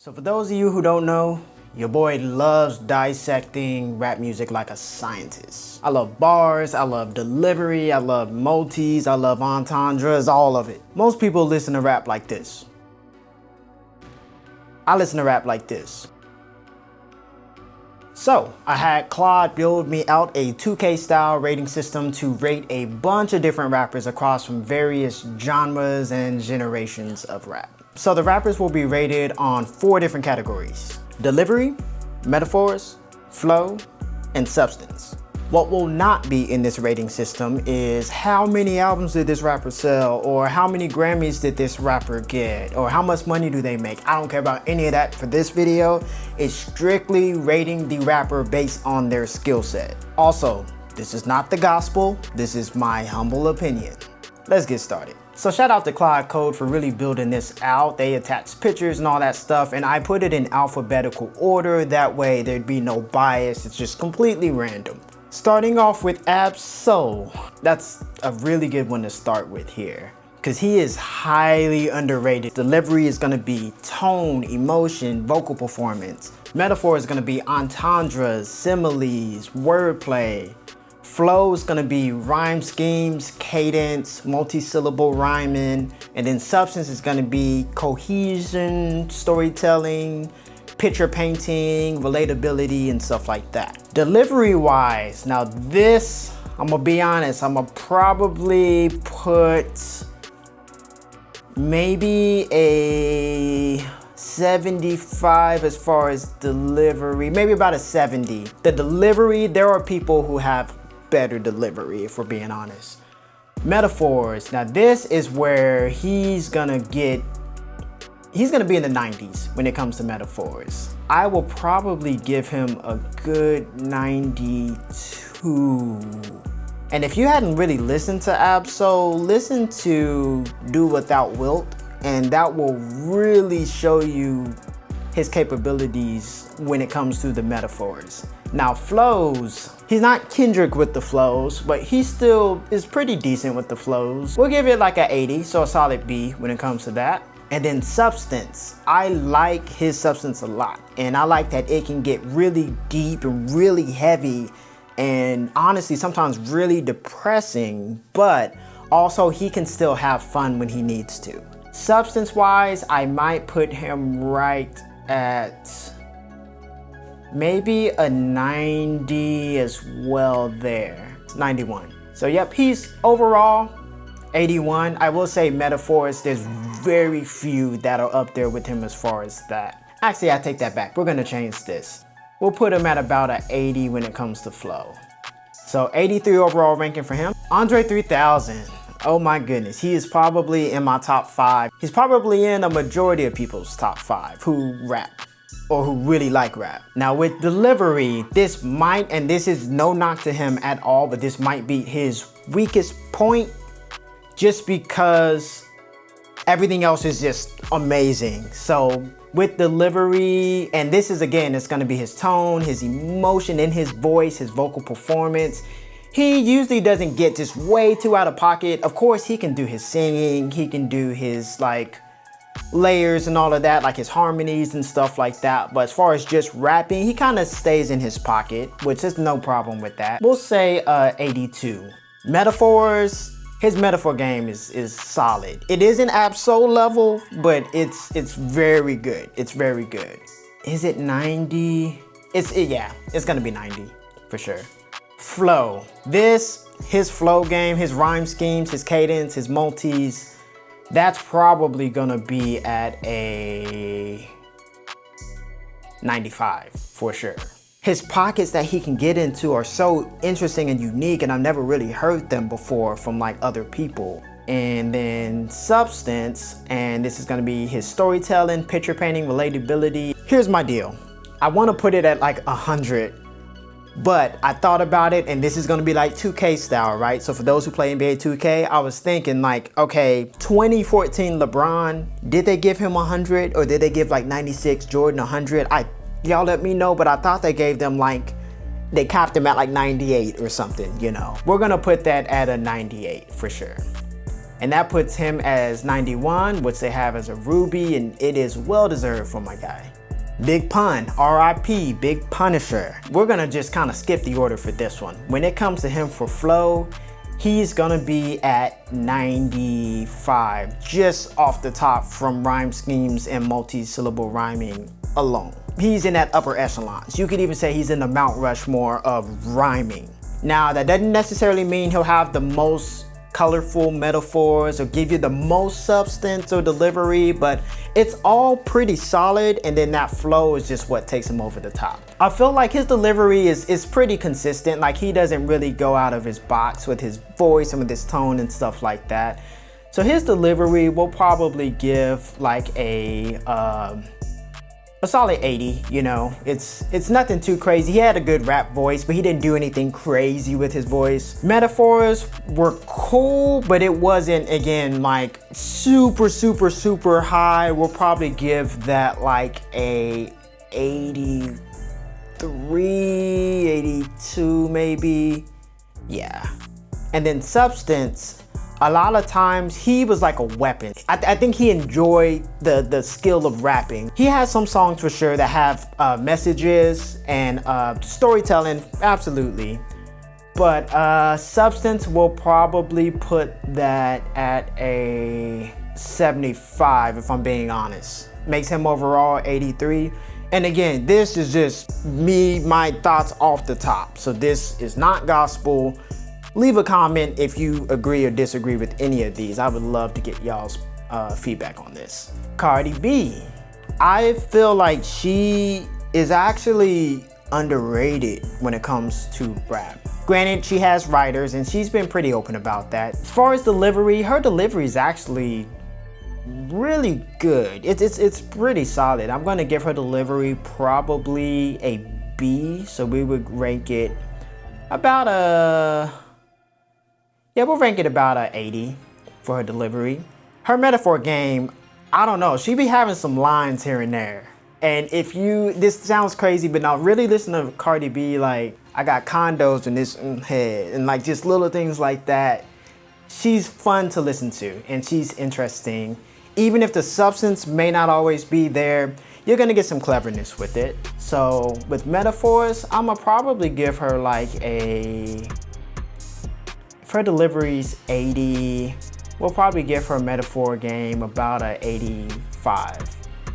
So for those of you who don't know, your boy loves dissecting rap music like a scientist. I love bars, I love delivery, I love multis, I love entendres, all of it. Most people listen to rap like this. I listen to rap like this. So I had Claude build me out a 2K style rating system to rate a bunch of different rappers across from various genres and generations of rap. So the rappers will be rated on 4 different categories: delivery, metaphors, flow, and substance. What will not be in this rating system is how many albums did this rapper sell, or how many Grammys did this rapper get, or how much money do they make. I don't care about any of that for this video. It's strictly rating the rapper based on their skill set. Also, this is not the gospel. This is my humble opinion. Let's get started. So shout out to Claude Code for really building this out. They attached pictures and all that stuff, and I put it in alphabetical order. That way there'd be no bias. It's just completely random. Starting off with Ab-Soul. That's a really good one to start with here, because he is highly underrated. Delivery is gonna be tone, emotion, vocal performance. Metaphor is gonna be entendres, similes, wordplay. Flow is gonna be rhyme schemes, cadence, multi-syllable rhyming, and then substance is gonna be cohesion, storytelling, picture painting, relatability, and stuff like that. Delivery wise, now this, I'm gonna be honest, I'm gonna probably put maybe a 75 as far as delivery, maybe about a 70. The delivery, there are people who have better delivery, if we're being honest. Metaphors, now this is where he's gonna be in the 90s when it comes to metaphors. I will probably give him a good 92. And if you hadn't really listened to Ab-Soul, listen to Do Without Wilt, and that will really show you his capabilities when it comes to the metaphors. Now flows, he's not Kendrick with the flows, but he still is pretty decent with the flows. We'll give it like an 80, so a solid B when it comes to that. And then substance, I like his substance a lot. And I like that it can get really deep and really heavy, and honestly sometimes really depressing, but also he can still have fun when he needs to. Substance wise, I might put him right at maybe a 90 as well there, 91. So yep, he's overall 81. I will say metaphors, there's very few that are up there with him as far as that. Actually, I take that back. We're gonna change this. We'll put him at about a 80 when it comes to flow. So 83 overall ranking for him. Andre 3000. Oh my goodness, he is probably in my top 5. He's probably in a majority of people's top 5 who rap or who really like rap. Now with delivery, this might, and this is no knock to him at all, but this might be his weakest point, just because everything else is just amazing. So with delivery, and this is again, it's gonna be his tone, his emotion in his voice, his vocal performance. He usually doesn't get just way too out of pocket. Of course, he can do his singing, he can do his like layers and all of that, like his harmonies and stuff like that. But as far as just rapping, he kind of stays in his pocket, which is no problem with that. We'll say 82. Metaphors, his metaphor game is solid. It isn't Ab-Soul level, but it's very good. It's very good. Is it 90? Yeah, it's gonna be 90 for sure. Flow. His flow game, his rhyme schemes, his cadence, his multis, that's probably gonna be at a 95 for sure. His pockets that he can get into are so interesting and unique, and I've never really heard them before from like other people. And then substance, and this is gonna be his storytelling, picture painting, relatability. Here's my deal. I wanna put it at like 100. But I thought about it, and this is gonna be like 2K style, right? So for those who play NBA 2K, I was thinking like, okay, 2014 LeBron, did they give him 100, or did they give like 96 Jordan 100? Y'all let me know, but I thought they gave them like, they capped him at like 98 or something, you know. We're gonna put that at a 98 for sure. And that puts him as 91, which they have as a Ruby, and it is well deserved for my guy. Big Pun, RIP, Big Punisher. We're gonna just kind of skip the order for this one. When it comes to him for flow, he's gonna be at 95, just off the top from rhyme schemes and multi-syllable rhyming alone. He's in that upper echelons. You could even say he's in the Mount Rushmore of rhyming. Now, that doesn't necessarily mean he'll have the most colorful metaphors or give you the most substance or delivery, but it's all pretty solid, and then that flow is just what takes him over the top. I feel like his delivery is pretty consistent. Like, he doesn't really go out of his box with his voice and with his tone and stuff like that. So his delivery will probably give like a solid 80, you know. It's nothing too crazy. He had a good rap voice, but he didn't do anything crazy with his voice. Metaphors were cool, but it wasn't, again, like super high. We'll probably give that like a 83, 82 maybe. Yeah. And then Substance, a lot of times he was like a weapon. I think he enjoyed the skill of rapping. He has some songs for sure that have messages and storytelling, absolutely. But Substance will probably put that at a 75 if I'm being honest. Makes him overall 83. And again, this is just me, my thoughts off the top. So this is not gospel. Leave a comment if you agree or disagree with any of these. I would love to get y'all's feedback on this. Cardi B. I feel like she is actually underrated when it comes to rap. Granted, she has writers and she's been pretty open about that. As far as delivery, her delivery is actually really good. It's pretty solid. I'm gonna give her delivery probably a B. So we would rank it about a... Yeah, we'll rank it about a 80 for her delivery. Her metaphor game, I don't know. She be having some lines here and there. And if you, this sounds crazy, but now really listen to Cardi B, like, I got condos in this head, and like just little things like that. She's fun to listen to, and she's interesting. Even if the substance may not always be there, you're gonna get some cleverness with it. So with metaphors, I'ma probably give her like a... For her delivery's 80, we'll probably give her metaphor game about a 85.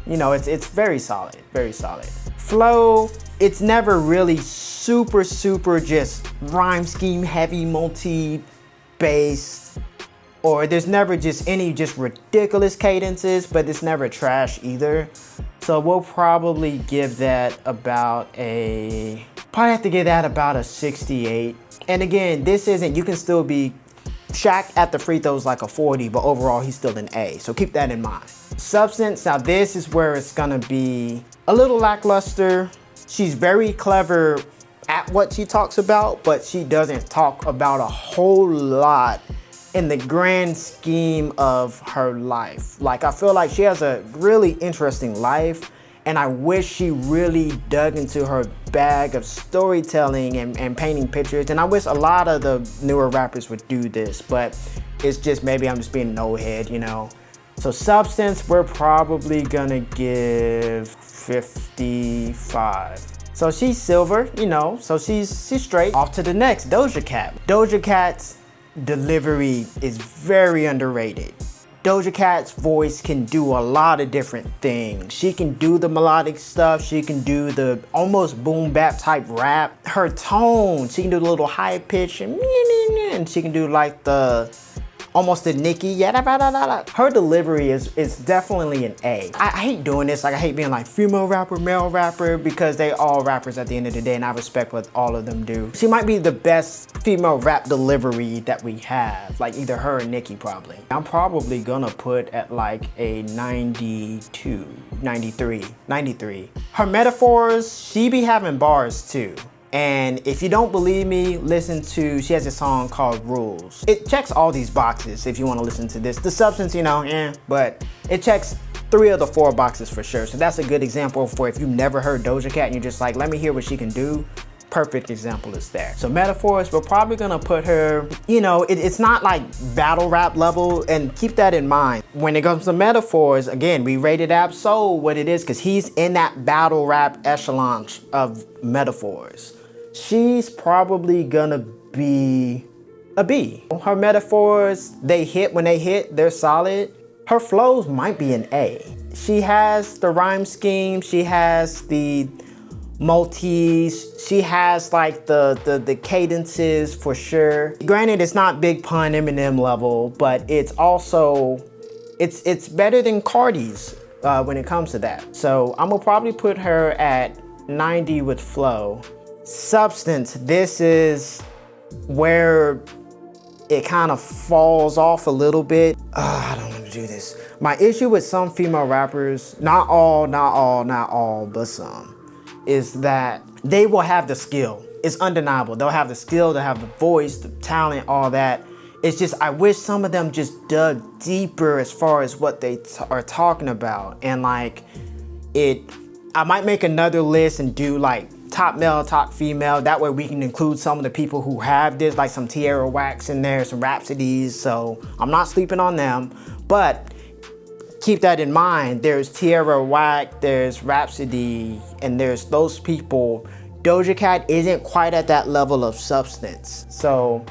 You know, it's very solid, very solid. Flow, it's never really super just rhyme scheme heavy, multi-based, or there's never just any just ridiculous cadences, but it's never trash either. So we'll probably give that about a, probably have to give that about a 68. And again, this isn't, you can still be Shaq at the free throws like a 40, but overall he's still an A. So keep that in mind. Substance, now this is where it's gonna be a little lackluster. She's very clever at what she talks about, but she doesn't talk about a whole lot in the grand scheme of her life. Like, I feel like she has a really interesting life, and I wish she really dug into her bag of storytelling and painting pictures. And I wish a lot of the newer rappers would do this, but it's just, maybe I'm just being an old head, you know? So Substance, we're probably gonna give 55. So she's silver, you know, so she's straight. Off to the next, Doja Cat. Doja Cat's delivery is very underrated. Doja Cat's voice can do a lot of different things. She can do the melodic stuff. She can do the almost boom bap type rap. Her tone, she can do the little high pitch and she can do like the almost the Nicki. Her delivery is definitely an A. I hate doing this. Like, I hate being like female rapper, male rapper, because they all rappers at the end of the day, and I respect what all of them do. She might be the best female rap delivery that we have, like either her or Nicki probably. I'm probably gonna put at like a 92, 93. Her metaphors, she be having bars too. And if you don't believe me, listen to, she has a song called Rules. It checks all these boxes if you want to listen to this. The substance, you know, but it checks 3 of the 4 boxes for sure. So that's a good example for if you've never heard Doja Cat and you're just like, let me hear what she can do. perfect example is there. So Metaphors, we're probably gonna put her, you know, it's not like battle rap level, and keep that in mind. When it comes to Metaphors, again, we rated Ab-Soul what it is because he's in that battle rap echelon of Metaphors. She's probably gonna be a B. Her Metaphors, they hit when they hit, they're solid. Her flows might be an A. She has the rhyme scheme, she has the multis, she has like the cadences for sure. Granted, it's not Big Pun Eminem level, but it's also, it's better than Cardi's when it comes to that. So I'm gonna probably put her at 90 with flow. Substance, this is where it kind of falls off a little bit. I don't want to do this. My issue with some female rappers, not all, but some, is that they will have the skill. It's undeniable. They'll have the skill, they'll have the voice, the talent, all that. It's just, I wish some of them just dug deeper as far as what they are talking about. And like, I might make another list and do like top male, top female. That way we can include some of the people who have this, like some Tierra Whacks in there, some Rhapsodies. So I'm not sleeping on them, but keep that in mind. There's Tierra Whack, there's Rhapsody, and there's those people. Doja Cat isn't quite at that level of substance. So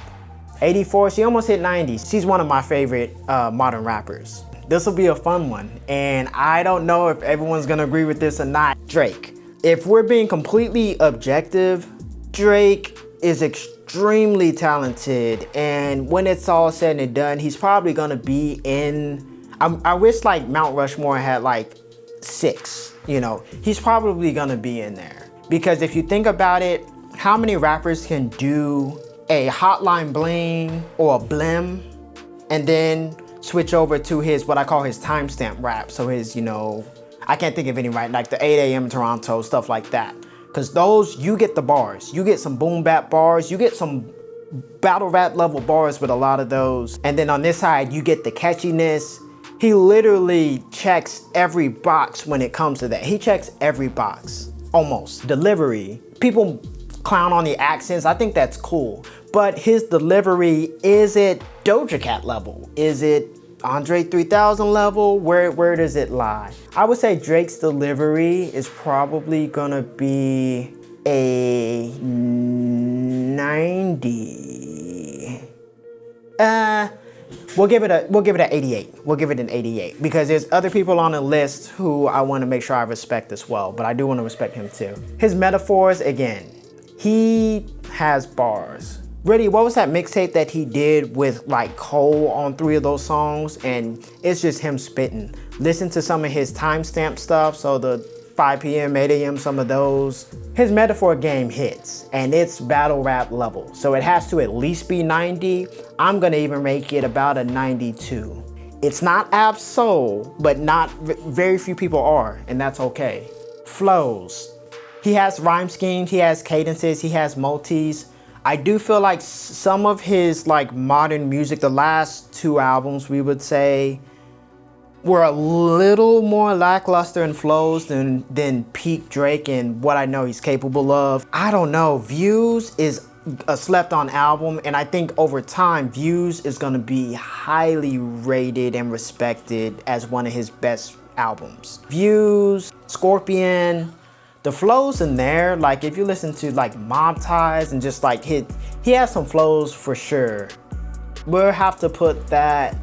84, she almost hit 90. She's one of my favorite modern rappers. This will be a fun one, and I don't know if everyone's gonna agree with this or not. Drake. If we're being completely objective, Drake is extremely talented, and when it's all said and done, he's probably gonna be in, I wish like Mount Rushmore had like 6, you know, he's probably gonna be in there. Because if you think about it, how many rappers can do a Hotline Bling or a Blim and then switch over to his, what I call his timestamp rap? So his, you know, I can't think of any right, like the 8 a.m. Toronto, stuff like that. Cause those, you get the bars. You get some boom bap bars, you get some battle rap level bars with a lot of those. And then on this side, you get the catchiness. He literally checks every box when it comes to that. He checks every box, almost. Delivery, people clown on the accents, I think that's cool. But his delivery, is it Doja Cat level? Is it Andre 3000 level? Where does it lie? I would say Drake's delivery is probably gonna be a 90. We'll give it an 88. We'll give it an 88 because there's other people on the list who I want to make sure I respect as well, but I do want to respect him too. His Metaphors, again, he has bars. Really, what was that mixtape that he did with like Cole on 3 of those songs? And it's just him spitting. Listen to some of his timestamp stuff, so the 5 p.m., 8 a.m., some of those. His Metaphor game hits, and it's battle rap level. So it has to at least be 90. I'm gonna even make it about a 92. It's not Ab-Soul, but not very few people are, and that's okay. Flows. He has rhyme schemes, he has cadences, he has multis. I do feel like some of his like modern music, the last 2 albums we would say, were a little more lackluster in flows than peak Drake and what I know he's capable of. I don't know, Views is a slept on album, and I think over time, Views is gonna be highly rated and respected as one of his best albums. Views, Scorpion, the flows in there, like if you listen to like Mob Ties and just like he has some flows for sure. We'll have to put that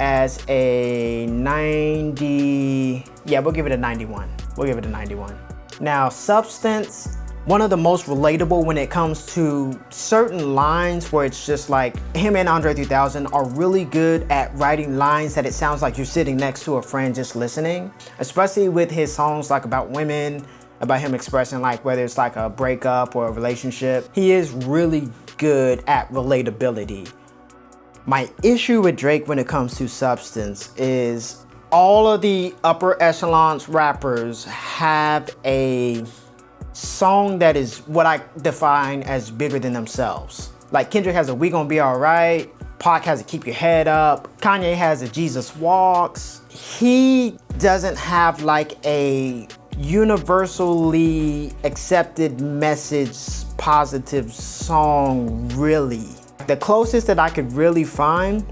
as a 90, yeah, we'll give it a 91. We'll give it a 91. Now, Substance, one of the most relatable when it comes to certain lines where it's just like him and Andre 3000 are really good at writing lines that it sounds like you're sitting next to a friend just listening, especially with his songs like about women, about him expressing like whether it's like a breakup or a relationship. He is really good at relatability. My issue with Drake when it comes to Substance is all of the upper echelons rappers have a song that is what I define as bigger than themselves. Like Kendrick has a We Gon' Be Alright, Pac has a Keep Your Head Up, Kanye has a Jesus Walks. He doesn't have like a universally accepted message, positive song, really. The closest that I could really find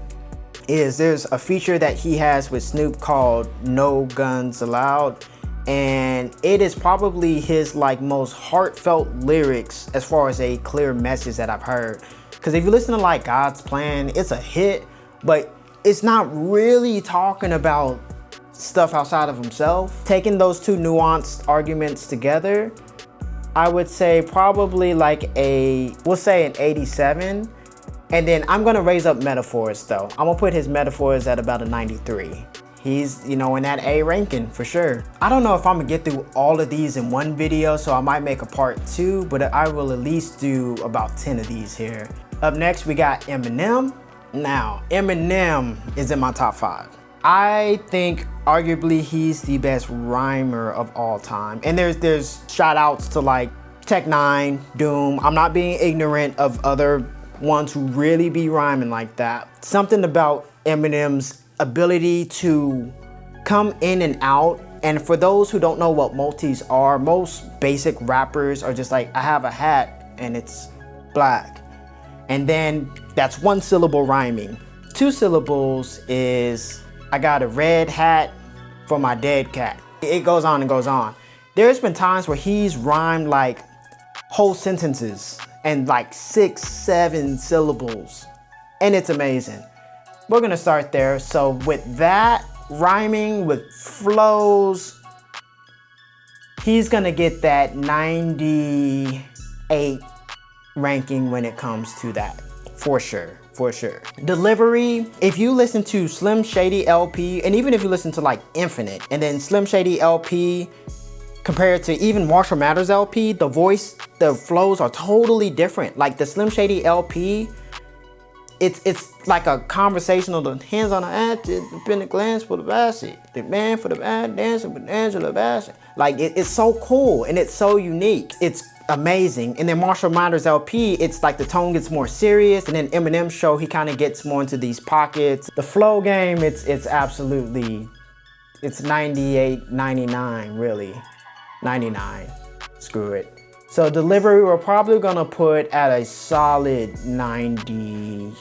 is there's a feature that he has with Snoop called No Guns Allowed, and it is probably his like most heartfelt lyrics as far as a clear message that I've heard. Because if you listen to like God's Plan, it's a hit, but it's not really talking about stuff outside of himself. Taking those two nuanced arguments together, I would say probably like we'll say an 87. And then I'm gonna raise up Metaphors though. I'm gonna put his Metaphors at about a 93. He's, you know, in that A ranking for sure. I don't know if I'm gonna get through all of these in one video, so I might make a part 2, but I will at least do about 10 of these here. Up next, we got Eminem. Now, Eminem is in my top 5. I think arguably he's the best rhymer of all time. And there's shout outs to like Tech 9, Doom. I'm not being ignorant of other ones who really be rhyming like that. Something about Eminem's ability to come in and out. And for those who don't know what multis are, most basic rappers are just like, I have a hat and it's black. And then that's 1 syllable rhyming. 2 syllables is, I got a red hat for my dead cat. It goes on and goes on. There's been times where he's rhymed like whole sentences and like 6, 7 syllables. And it's amazing. We're gonna start there. So with that, rhyming with flows, he's gonna get that 98 ranking when it comes to that, for sure. For sure. Delivery, if you listen to Slim Shady LP, and even if you listen to like Infinite, and then Slim Shady LP compared to even Marshall Mathers LP, the voice, the flows are totally different. Like the Slim Shady LP, it's like a conversational, the hands on the ass, the pen glance for the Bassett, the man for the bad dancing with Angela Bassett. Like it's so cool and it's so unique. It's amazing. And then Marshall Mathers LP, it's like the tone gets more serious, and then Eminem show, he kind of gets more into these pockets. The flow game, it's absolutely, it's 98, 99, really. 99, screw it. So delivery, we're probably gonna put at a solid 92.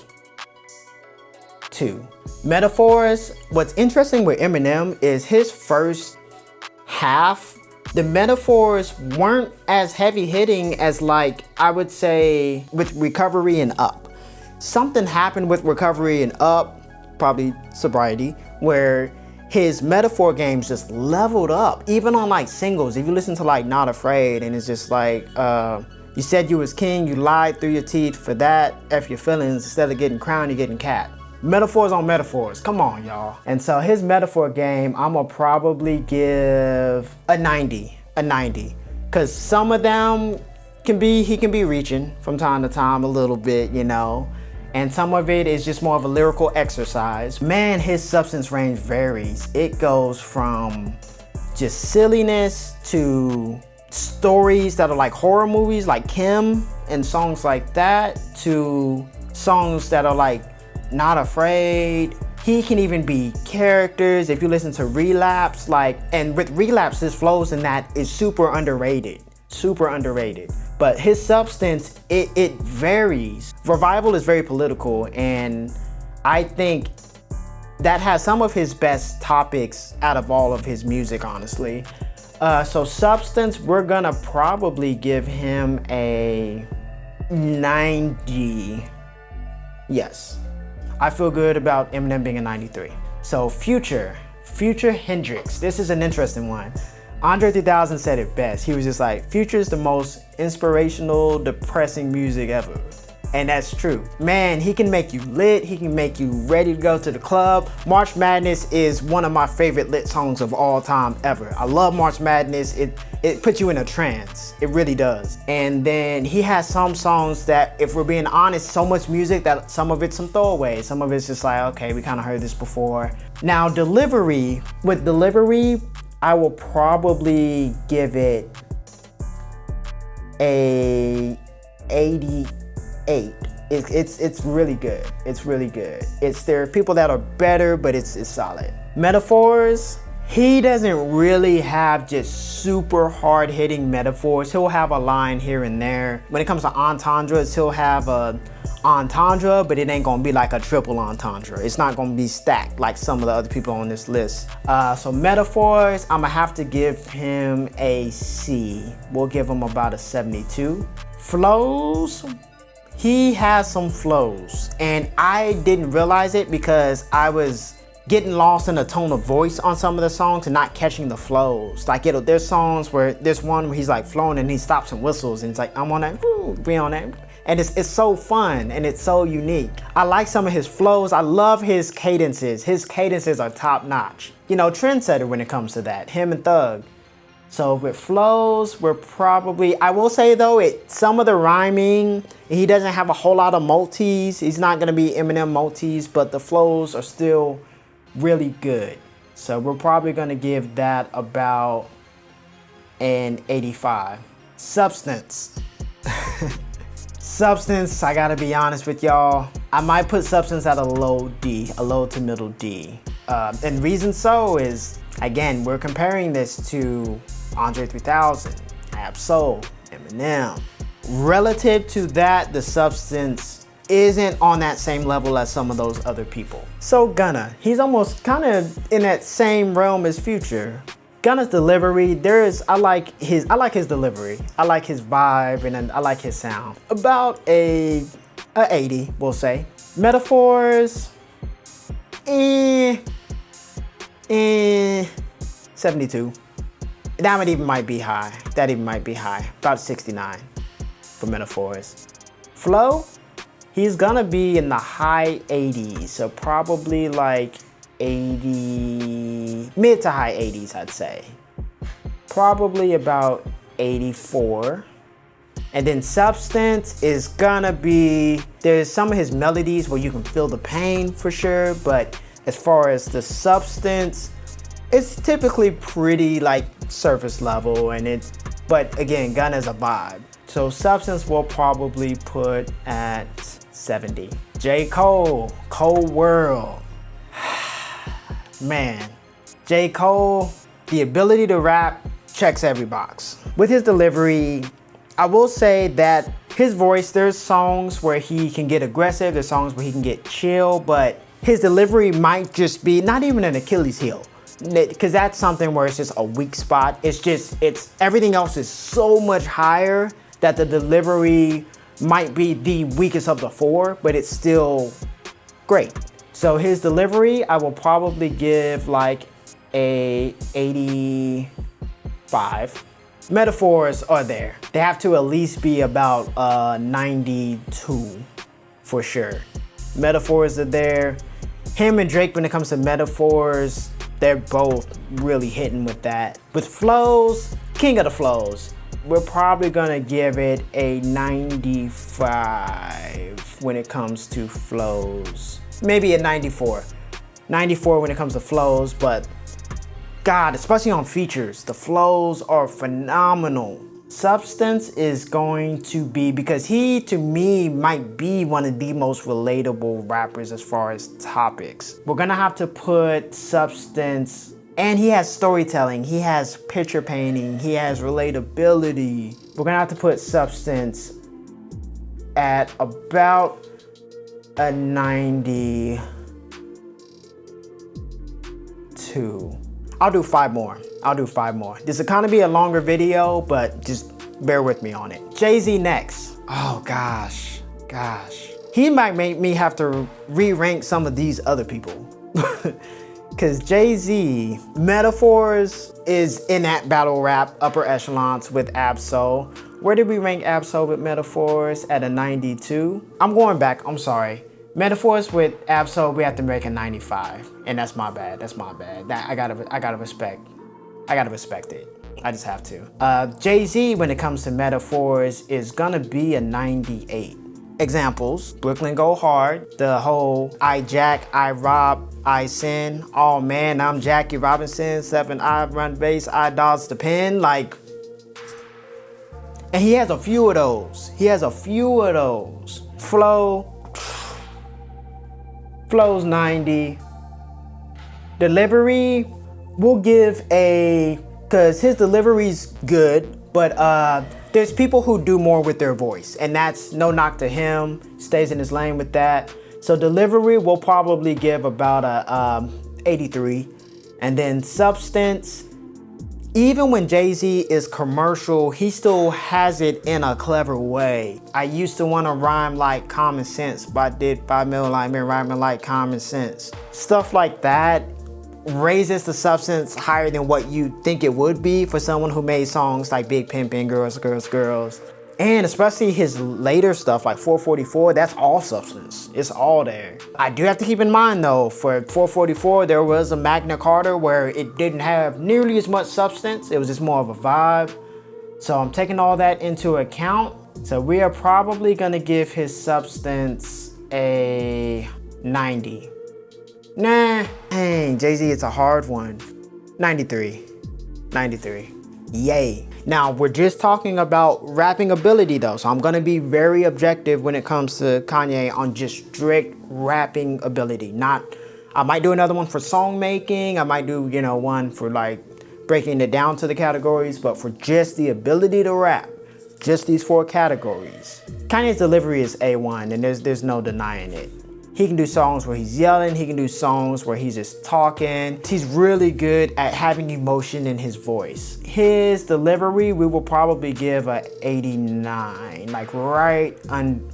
Metaphors, what's interesting with Eminem is his first half, the metaphors weren't as heavy hitting as like, I would say with Recovery and Up. Something happened with Recovery and Up, probably sobriety, where his metaphor games just leveled up, even on like singles. If you listen to like Not Afraid, and it's just like, you said you was king, you lied through your teeth, for that, F your feelings, instead of getting crowned, you're getting cat. Metaphors on metaphors, come on y'all. And so his metaphor game, I'm gonna probably give a 90. Cause some of them he can be reaching from time to time a little bit, you know. And some of it is just more of a lyrical exercise. Man, his substance range varies. It goes from just silliness to stories that are like horror movies like Kim and songs like that, to songs that are like Not Afraid. He can even be characters. If you listen to Relapse, like, and with Relapse, his flows in that is super underrated. But his substance, it varies. Revival is very political, and I think that has some of his best topics out of all of his music, honestly. So substance, we're gonna probably give him a 90. Yes, I feel good about Eminem being a 93. So Future Hendrix, this is an interesting one. Andre 3000 said it best. He was just like, Future is the most inspirational, depressing music ever. And that's true. Man, he can make you lit. He can make you ready to go to the club. March Madness is one of my favorite lit songs of all time ever. I love March Madness. It puts you in a trance. It really does. And then he has some songs that, if we're being honest, so much music that some of it's some throwaways. Some of it's just like, okay, we kind of heard this before. Now, Delivery, with Delivery, I will probably give it a 88. It's really good. It's really good. There are people that are better, but it's solid. Metaphors, He doesn't really have just super hard hitting metaphors. He'll have a line here and there. When it comes to entendres, he'll have a entendre, but it ain't gonna be like a triple entendre. It's not gonna be stacked like some of the other people on this list. So metaphors, I'm gonna have to give him a C. We'll give him about a 72. Flows, he has some flows, and I didn't realize it because I was getting lost in the tone of voice on some of the songs and not catching the flows. Like there's songs where there's one where he's like flowing and he stops and whistles and it's like, I'm on that, we on that. And it's so fun and it's so unique. I like some of his flows. I love his cadences. His cadences are top notch. You know, trendsetter when it comes to that, him and Thug. So with flows, we're probably, I will say though, some of the rhyming, he doesn't have a whole lot of multis. He's not gonna be Eminem multis, but the flows are still really good. So we're probably gonna give that about an 85. Substance. Substance, I gotta be honest with y'all. I might put Substance at a low D, a low to middle D. And reason so is, again, we're comparing this to Andre 3000, Ab-Soul, Eminem. Relative to that, the Substance isn't on that same level as some of those other people. So Gunna, he's almost kind of in that same realm as Future. Gunna's delivery, I like his delivery. I like his vibe and I like his sound. About a 80, we'll say. Metaphors, 72. That even might be high. About 69 for metaphors. Flow, he's gonna be in the high 80s, so probably like 80, mid to high 80s, I'd say. Probably about 84. And then Substance is gonna be, there's some of his melodies where you can feel the pain for sure, but as far as the substance, it's typically pretty like surface level, but again, Gunna's a vibe. So Substance will probably put at 70. J. Cole, Cold World. Man, J. Cole, the ability to rap checks every box. With his delivery, I will say that his voice, there's songs where he can get aggressive, there's songs where he can get chill, but his delivery might just be not even an Achilles heel. Because that's something where it's just a weak spot. It's everything else is so much higher that the delivery might be the weakest of the four, but it's still great. So his delivery, I will probably give like a 85. Metaphors are there. They have to at least be about 92 for sure. Metaphors are there. Him and Drake, when it comes to metaphors, they're both really hitting with that. With flows, king of the flows, we're probably gonna give it a 95 when it comes to flows. Maybe a 94. 94 when it comes to flows, but God, especially on features, the flows are phenomenal. Substance is going to be, because he, to me, might be one of the most relatable rappers as far as topics. We're gonna have to put Substance, and he has storytelling, he has picture painting, he has relatability. We're gonna have to put Substance at about a 92. I'll do 5 more. This is gonna be a longer video, but just bear with me on it. Jay-Z next. Oh gosh. He might make me have to re-rank some of these other people. Cause Jay-Z, Metaphors is in that battle rap upper echelons with Ab-Soul. Where did we rank Ab-Soul with Metaphors? At a 92? I'm going back, I'm sorry. Metaphors with Ab-Soul, we have to make a 95. And that's my bad. I gotta respect it. I just have to. Jay-Z, when it comes to Metaphors, is gonna be a 98. Examples, Brooklyn Go Hard, the whole I jack, I rob, I sin, oh man, I'm Jackie Robinson, 7 I run base, I dodge the pin, like. And he has a few of those. Flow's 90. Delivery, we'll give cause his delivery's good, but there's people who do more with their voice, and that's no knock to him, stays in his lane with that. So delivery, we'll probably give about a 83. And then substance, even when Jay-Z is commercial, he still has it in a clever way. I used to want to rhyme like common sense, but I did 5 million like men rhyming like common sense. Stuff like that raises the substance higher than what you think it would be for someone who made songs like Big Pimpin', Girls, Girls, Girls. And especially his later stuff like 444, that's all substance. It's all there. I do have to keep in mind though, for 444, there was a Magna Carta where it didn't have nearly as much substance. It was just more of a vibe. So I'm taking all that into account. So we are probably gonna give his substance a 90. Nah, dang, Jay-Z, it's a hard one. 93, 93, yay. Now, we're just talking about rapping ability though, so I'm gonna be very objective when it comes to Kanye on just strict rapping ability. I might do another one for song making, I might do, one for like breaking it down to the categories, but for just the ability to rap, just these 4 categories. Kanye's delivery is A1, and there's no denying it. He can do songs where he's yelling, he can do songs where he's just talking. He's really good at having emotion in his voice. His delivery, we will probably give a 89, like right on,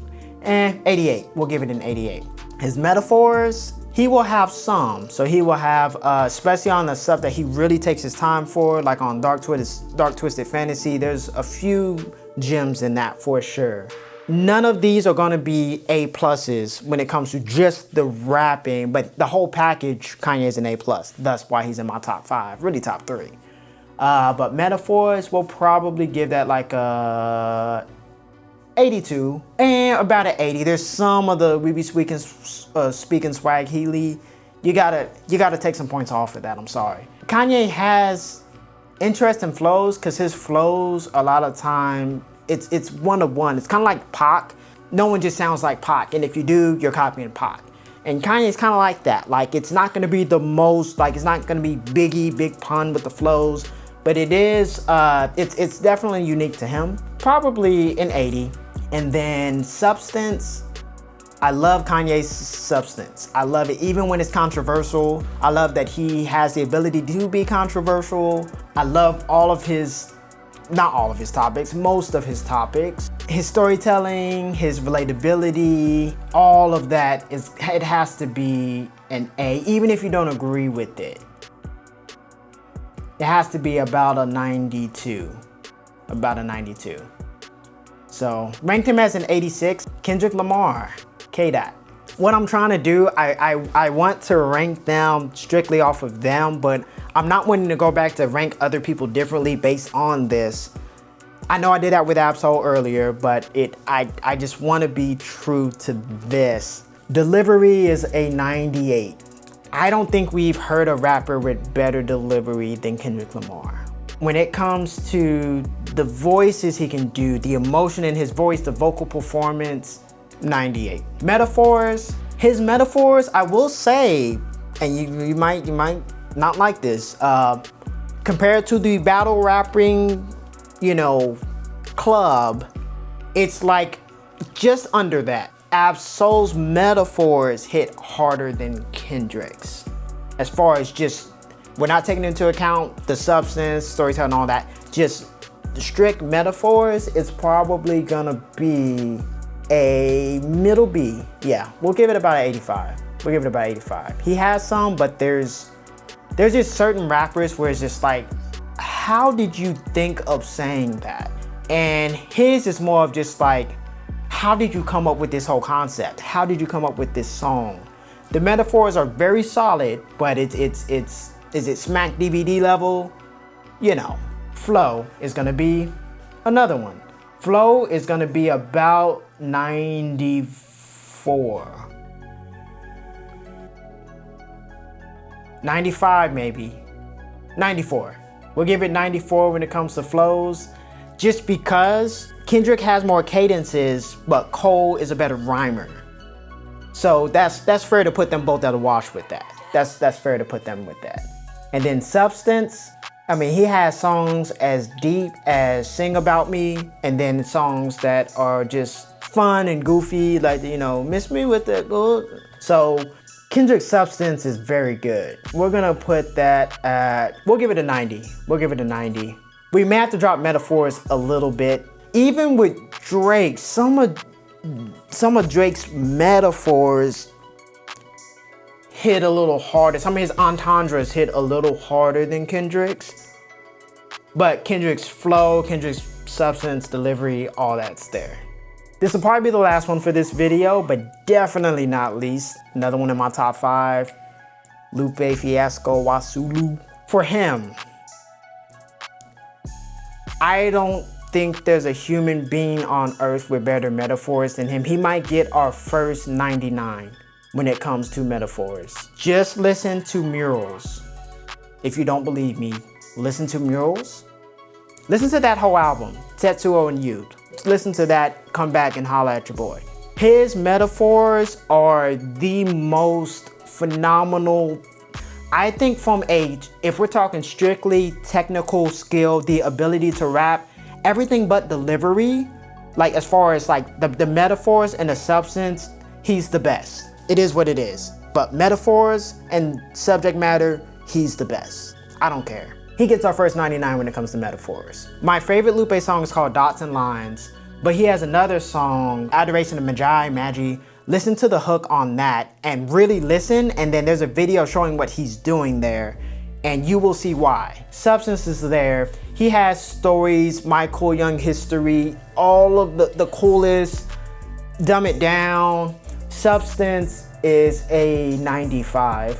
88. We'll give it an 88. His metaphors, he will have some. So he will have, especially on the stuff that he really takes his time for, like on Dark Twisted Fantasy, there's a few gems in that for sure. None of these are gonna be A pluses when it comes to just the rapping, but the whole package, Kanye is an A plus. That's why he's in my top 5, really top 3. But metaphors, we'll probably give that like a 82 and about an 80. There's some of the We Be Speaking Swag Healy. You gotta take some points off of that, I'm sorry. Kanye has interesting flows, cause his flows a lot of time, it's one-of-one. It's kind of like Pac. No one just sounds like Pac, and if you do, you're copying Pac. And Kanye's kind of like that. Like, it's not gonna be the most, like, it's not gonna be Biggie, big pun with the flows, but it is, it's definitely unique to him. Probably an 80. And then substance, I love Kanye's substance. I love it even when it's controversial. I love that he has the ability to be controversial. I love all of his, not all of his topics, most of his topics. His storytelling, his relatability, all of that, it has to be an A, even if you don't agree with it. It has to be about a 92, about a 92. So, ranked him as an 86. Kendrick Lamar, K-Dot. What I'm trying to do, I want to rank them strictly off of them, but I'm not wanting to go back to rank other people differently based on this. I know I did that with Absol earlier, but I just want to be true to this. Delivery is a 98. I don't think we've heard a rapper with better delivery than Kendrick Lamar. When it comes to the voices he can do, the emotion in his voice, the vocal performance, 98. Metaphors, his metaphors, I will say, and you might not like this, compared to the battle rapping, club, it's like just under that. Absol's metaphors hit harder than Kendrick's. As far as just, we're not taking into account the substance, storytelling, all that, just the strict metaphors, it's probably gonna be a middle B. Yeah, we'll give it about an 85. We'll give it about 85. He has some, but there's just certain rappers where it's just like, how did you think of saying that? And his is more of just like, how did you come up with this whole concept? How did you come up with this song? The metaphors are very solid, but is it smack DVD level? Flow is gonna be another one. Flow is gonna be about 94. 95 maybe. 94. We'll give it 94 when it comes to flows, just because Kendrick has more cadences, but Cole is a better rhymer. So that's fair to put them both at a wash with that. That's fair to put them with that. And then Substance, I mean, he has songs as deep as Sing About Me, and then songs that are just fun and goofy, like, you know, Miss Me With It. So Kendrick's Substance is very good. We're gonna put that at, we'll give it a 90. We'll give it a 90. We may have to drop Metaphors a little bit. Even with Drake, some of Drake's metaphors hit a little harder. Some of his entendres hit a little harder than Kendrick's. But Kendrick's flow, Kendrick's substance, delivery, all that's there. This will probably be the last one for this video, but definitely not least. Another one in my top 5, Lupe Fiasco Wasulu. For him, I don't think there's a human being on earth with better metaphors than him. He might get our first 99 when it comes to metaphors. Just listen to Murals. If you don't believe me, listen to Murals. Listen to that whole album, Tetsuo and You. Listen to that, come back and holla at your boy. His metaphors are the most phenomenal. I think from if we're talking strictly technical skill, the ability to rap, everything but delivery, like as far as like the metaphors and the substance, he's the best. It is what it is. But metaphors and subject matter, he's the best. I don't care. He gets our first 99 when it comes to metaphors. My favorite Lupe song is called Dots and Lines, but he has another song, Adoration of Magi. Listen to the hook on that and really listen, and then there's a video showing what he's doing there, and you will see why. Substance is there. He has stories, My Cool Young History, all of the coolest, Dumb It Down. Substance is a 95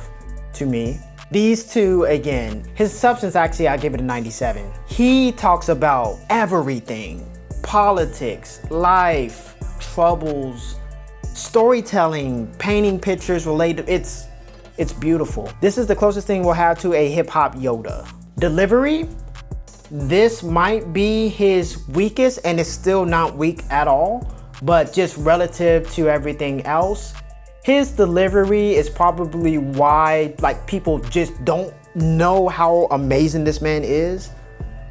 to me. These two, again, his Substance, actually, I give it a 97. He talks about everything. Politics, life, troubles, storytelling, painting pictures related. It's beautiful. This is the closest thing we'll have to a hip hop Yoda. Delivery, this might be his weakest, and it's still not weak at all, but just relative to everything else, his delivery is probably why like people just don't know how amazing this man is.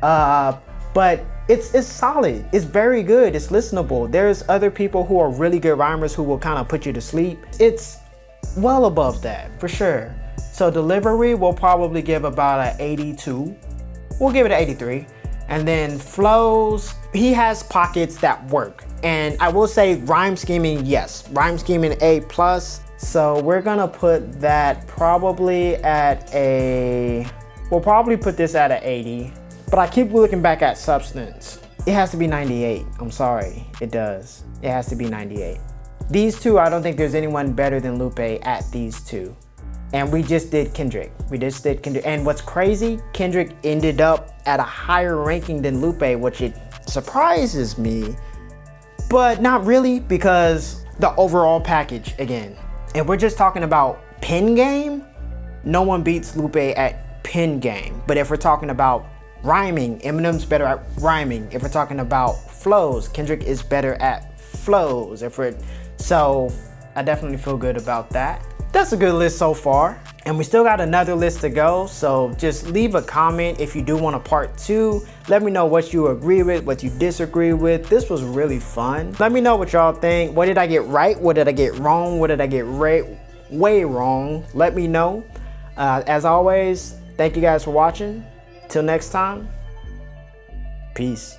But it's solid. It's very good. It's listenable. There's other people who are really good rhymers who will kind of put you to sleep. It's well above that for sure. So delivery, we'll probably give about an 82. We'll give it an 83. And then flows, he has pockets that work. And I will say rhyme scheming, yes. Rhyme scheming A+. So we're gonna put that probably at we'll probably put this at an 80. But I keep looking back at Substance. It has to be 98. I'm sorry, it does. It has to be 98. These two, I don't think there's anyone better than Lupe at these two. And we just did Kendrick. And what's crazy, Kendrick ended up at a higher ranking than Lupe, which it surprises me, but not really, because the overall package again. And we're just talking about pen game, no one beats Lupe at pen game. But if we're talking about rhyming, Eminem's better at rhyming. If we're talking about flows, Kendrick is better at flows. So I definitely feel good about that. That's a good list so far. And we still got another list to go. So just leave a comment if you do want a part 2. Let me know what you agree with, what you disagree with. This was really fun. Let me know what y'all think. What did I get right? What did I get wrong? What did I get way wrong? Let me know. As always, thank you guys for watching. Till next time, peace.